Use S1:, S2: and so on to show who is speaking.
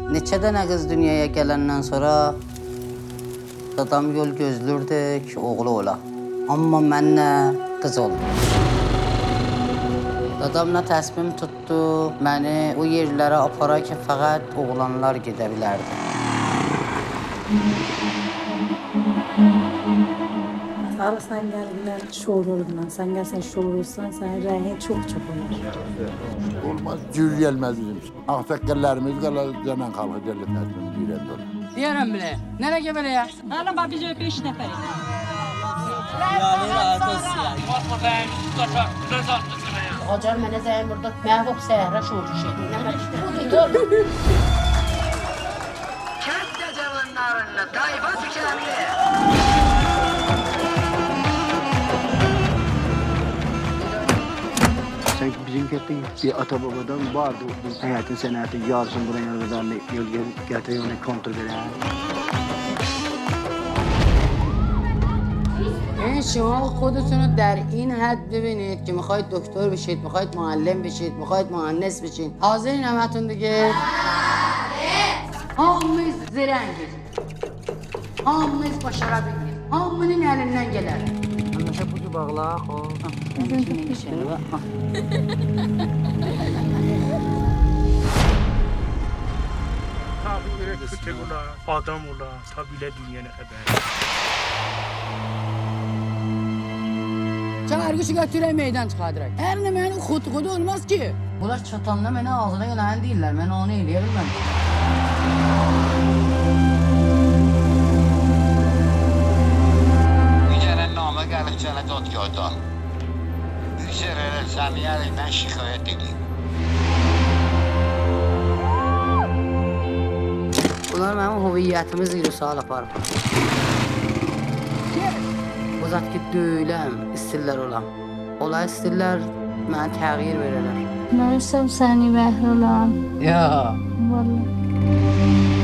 S1: Neçə dənə qız dünyaya gələndən sonra adam yol gözlürdü ki, oğlu ola. Amma mənlə qız oldu. Dadamla təsmim tutdu, məni o yerlərə apara ki, fəqət oğlanlar gedə bilərdi.
S2: Sağ sen geldiler şour olurlar. Sen gelsen şour olsan senin rengin çok olur.
S3: Olmaz, cür gelmez bizim. Ağsakkallarımız kadar canan kalkı derle təsmin deyirəm dolar.
S1: Deyərəm bilə, nereye gəbələ ya?
S4: Hanım bak biz 5 nəfərik.
S5: Acar mənə zəyim burada məhvub səhərə şour şey. Nə məşqdir?
S1: Kənd cavanlarına tayfa tükəndi.
S6: Sanki bizim köpek bir ata babadan vardı. Hayatın senatı yarısın buraya yazarlı getiriyor onu kontrol eden.
S1: شما خودتون رو در این حد ببینید که میخواید دکتر بشید، میخواید معلم بشید، میخواید مهندس بشید. حاضرین همتون دیگه؟ Hamımız zərengiz. Hamımız başara bildik. Hamının elinden gelir. Anlaşa bucu bağla, o.
S7: Tabi ürek küçük ola, adam ola, tabiyle dünyanın haberi.
S1: Çağırgışı götürək meydan çıxardıraq. Hər nə mənim xud-xudu olmaz ki. Bunlar çatanda mənə ağzına gələn deyirlər, mən onu eləyə bilməm.
S8: Mücərrən namə gəlib sənə dadgahdan. Yüksək rəsəmi əlindən şikayət edeyim.
S1: Bunlar mənim hüviyyətimi zirə-sual aparıb. O zat ki, döyləm, istirlər olam. Ola istirlər, mənə təğyir verirlər.
S2: Ben sen seni behrolam.
S1: Ya.
S2: Vallahi.